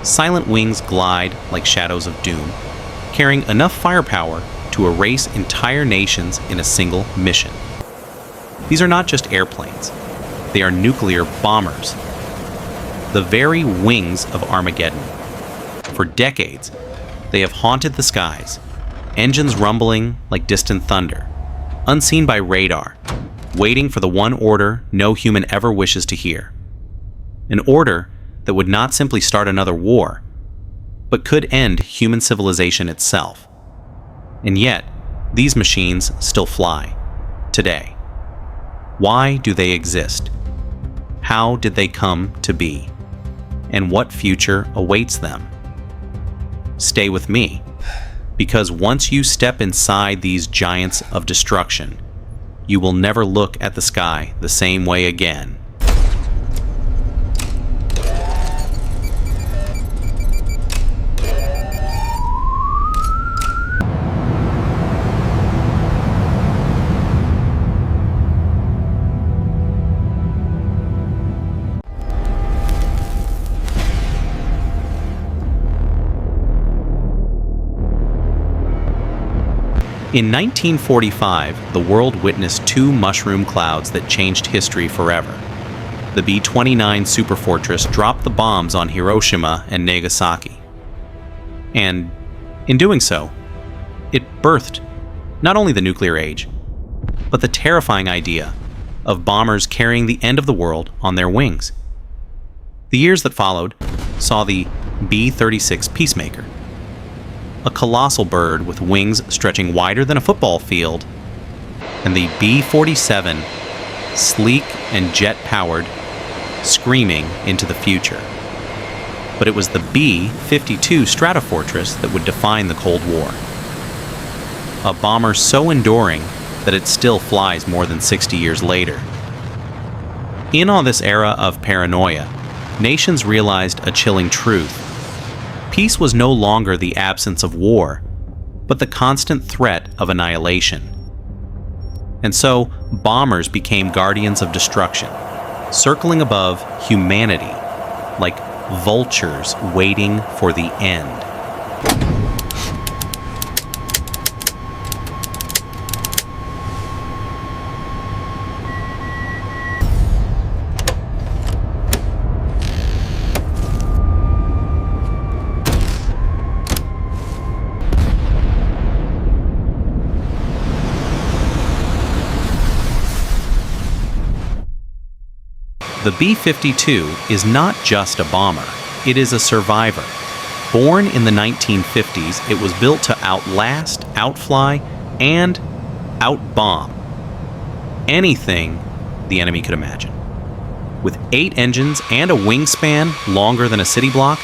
silent wings glide like shadows of doom, carrying enough firepower to erase entire nations in a single mission. These are not just airplanes. They are nuclear bombers. The very wings of Armageddon. For decades, they have haunted the skies, engines rumbling like distant thunder, unseen by radar, waiting for the one order no human ever wishes to hear. An order that would not simply start another war, but could end human civilization itself. And yet, these machines still fly, today. Why do they exist? How did they come to be? And what future awaits them? Stay with me, because once you step inside these giants of destruction, you will never look at the sky the same way again. In 1945, the world witnessed two mushroom clouds that changed history forever. The B-29 Superfortress dropped the bombs on Hiroshima and Nagasaki. And in doing so, it birthed not only the nuclear age, but the terrifying idea of bombers carrying the end of the world on their wings. The years that followed saw the B-36 Peacemaker, a colossal bird with wings stretching wider than a football field, and the B-47, sleek and jet-powered, screaming into the future. But it was the B-52 Stratofortress that would define the Cold War. A bomber so enduring that it still flies more than 60 years later. In all this era of paranoia, nations realized a chilling truth. Peace was no longer the absence of war, but the constant threat of annihilation. And so, bombers became guardians of destruction, circling above humanity like vultures waiting for the end. The B-52 is not just a bomber, it is a survivor. Born in the 1950s, it was built to outlast, outfly, and outbomb anything the enemy could imagine. With 8 engines and a wingspan longer than a city block,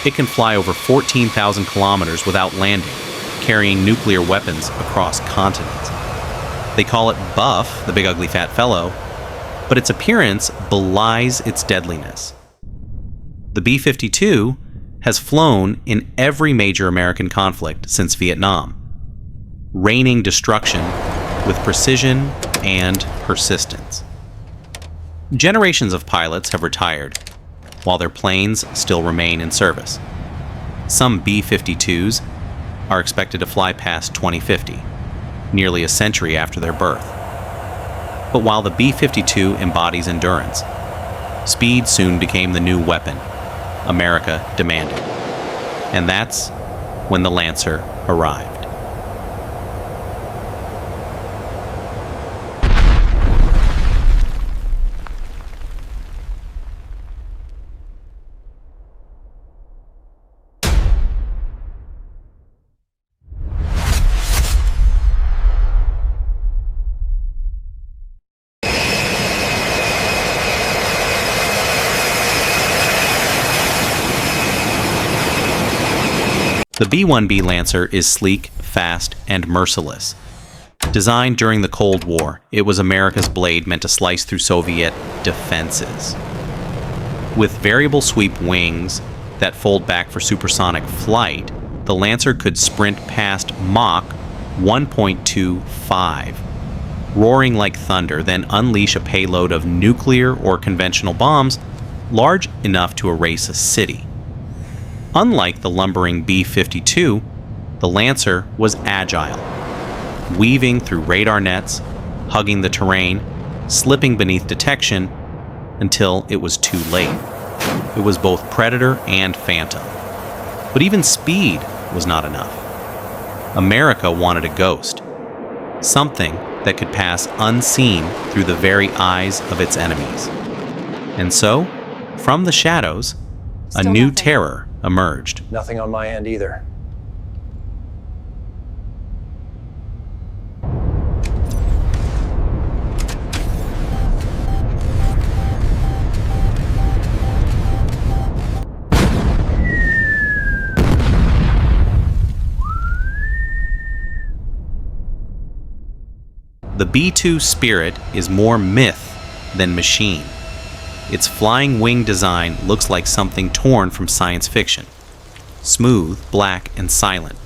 it can fly over 14,000 kilometers without landing, carrying nuclear weapons across continents. They call it Buff, the big ugly fat fellow, but its appearance belies its deadliness. The B-52 has flown in every major American conflict since Vietnam, raining destruction with precision and persistence. Generations of pilots have retired, while their planes still remain in service. Some B-52s are expected to fly past 2050, nearly a century after their birth. But while the B-52 embodies endurance, speed soon became the new weapon America demanded. And that's when the Lancer arrived. The B-1B Lancer is sleek, fast, and merciless. Designed during the Cold War, it was America's blade meant to slice through Soviet defenses. With variable sweep wings that fold back for supersonic flight, the Lancer could sprint past Mach 1.25, roaring like thunder, then unleash a payload of nuclear or conventional bombs large enough to erase a city. Unlike the lumbering B-52, the Lancer was agile, weaving through radar nets, hugging the terrain, slipping beneath detection until it was too late. It was both Predator and Phantom. But even speed was not enough. America wanted a ghost, something that could pass unseen through the very eyes of its enemies. And so, from the shadows, a new terror emerged. Nothing on my end either. The B-2 Spirit is more myth than machine. Its flying wing design looks like something torn from science fiction. Smooth, black, and silent.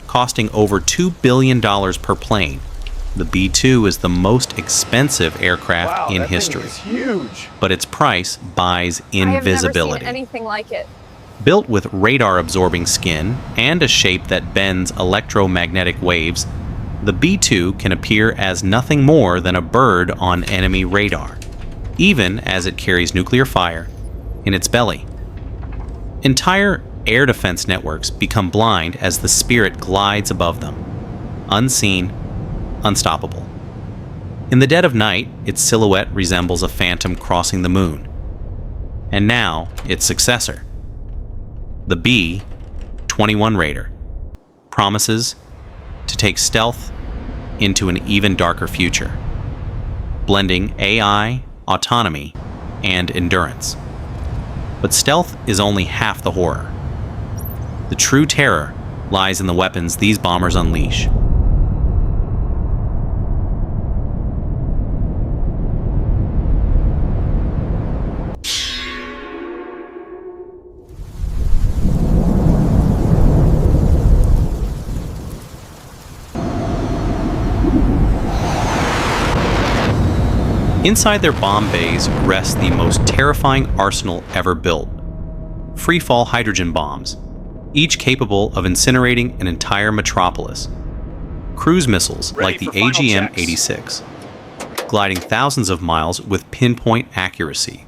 Costing over $2 billion per plane, the B-2 is the most expensive aircraft in history. Thing is huge. But its price buys invisibility. I have never seen anything like it. Built with radar-absorbing skin and a shape that bends electromagnetic waves, the B-2 can appear as nothing more than a bird on enemy radar, even as it carries nuclear fire in its belly. Entire air defense networks become blind as the Spirit glides above them, unseen, unstoppable. In the dead of night, its silhouette resembles a phantom crossing the moon. And now, its successor, the B-21 Raider, promises to take stealth into an even darker future, blending AI, autonomy, and endurance. But stealth is only half the horror. The true terror lies in the weapons these bombers unleash. Inside their bomb bays rests the most terrifying arsenal ever built. Free-fall hydrogen bombs, each capable of incinerating an entire metropolis. Cruise missiles like the AGM-86, gliding thousands of miles with pinpoint accuracy.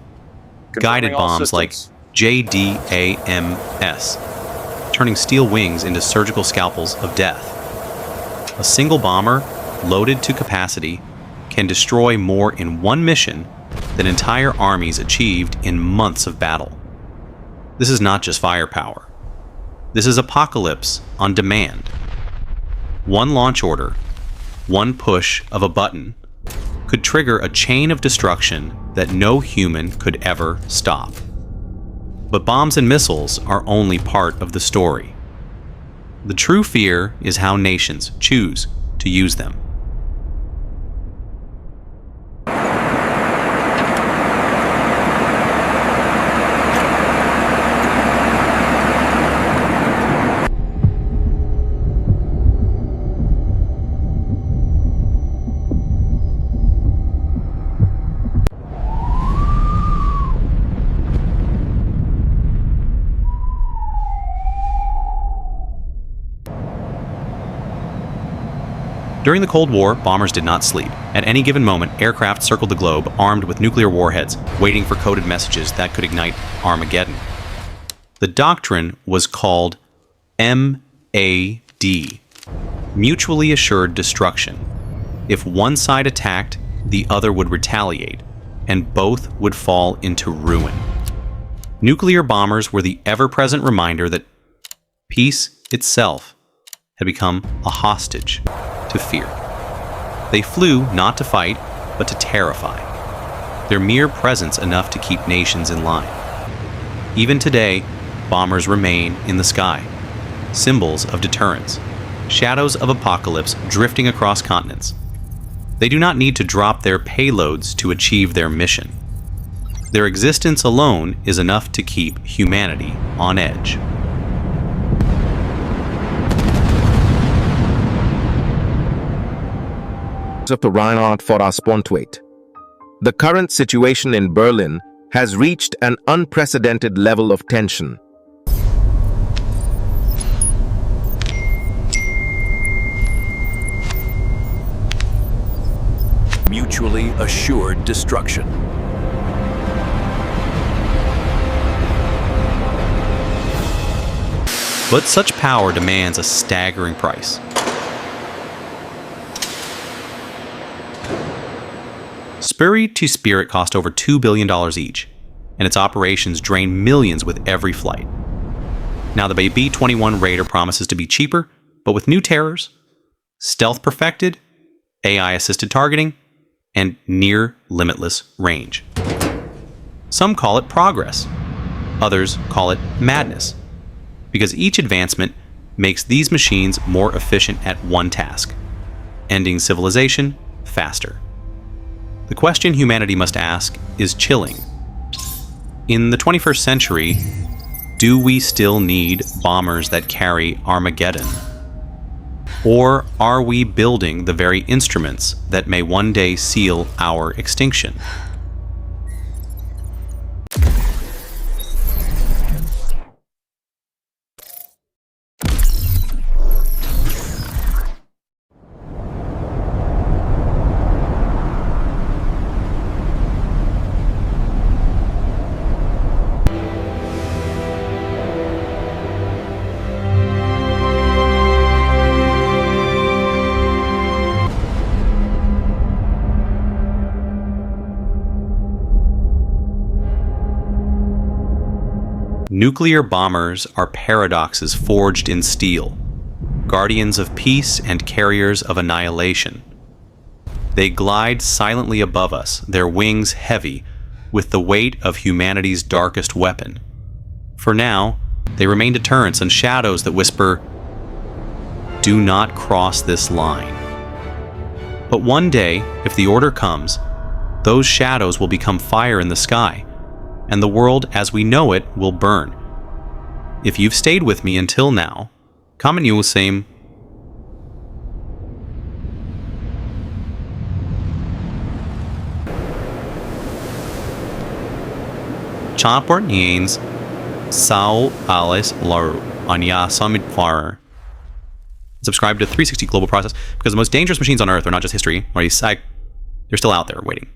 Guided bombs like JDAMS, turning steel wings into surgical scalpels of death. A single bomber, loaded to capacity, can destroy more in one mission than entire armies achieved in months of battle. This is not just firepower. This is apocalypse on demand. One launch order, one push of a button, could trigger a chain of destruction that no human could ever stop. But bombs and missiles are only part of the story. The true fear is how nations choose to use them. During the Cold War, bombers did not sleep. At any given moment, aircraft circled the globe armed with nuclear warheads, waiting for coded messages that could ignite Armageddon. The doctrine was called MAD, Mutually Assured Destruction. If one side attacked, the other would retaliate, and both would fall into ruin. Nuclear bombers were the ever-present reminder that peace itself had become a hostage to fear. They flew not to fight, but to terrify. Their mere presence enough to keep nations in line. Even today, bombers remain in the sky, symbols of deterrence, shadows of apocalypse drifting across continents. They do not need to drop their payloads to achieve their mission. Their existence alone is enough to keep humanity on edge. Of the Reinhardt for our Spontweight. The current situation in Berlin has reached an unprecedented level of tension. mutually assured destruction. But such power demands a staggering price. Spirit to Spirit cost over $2 billion each, and its operations drain millions with every flight. Now the B-21 Raider promises to be cheaper, but with new terrors, stealth perfected, AI-assisted targeting, and near-limitless range. Some call it progress. Others call it madness, because each advancement makes these machines more efficient at one task, ending civilization faster. The question humanity must ask is chilling. In the 21st century, do we still need bombers that carry Armageddon? Or are we building the very instruments that may one day seal our extinction? Nuclear bombers are paradoxes forged in steel, guardians of peace and carriers of annihilation. They glide silently above us, their wings heavy with the weight of humanity's darkest weapon. For now, they remain deterrents and shadows that whisper, "Do not cross this line." But one day, if the order comes, those shadows will become fire in the sky, and the world as we know it will burn. If you've stayed with me until now, comment you will say, Chopper Niens Sao Alice Laru Anya Summit Farer. Subscribe to 360 Global Process because the most dangerous machines on Earth are not just history, or they're still out there waiting.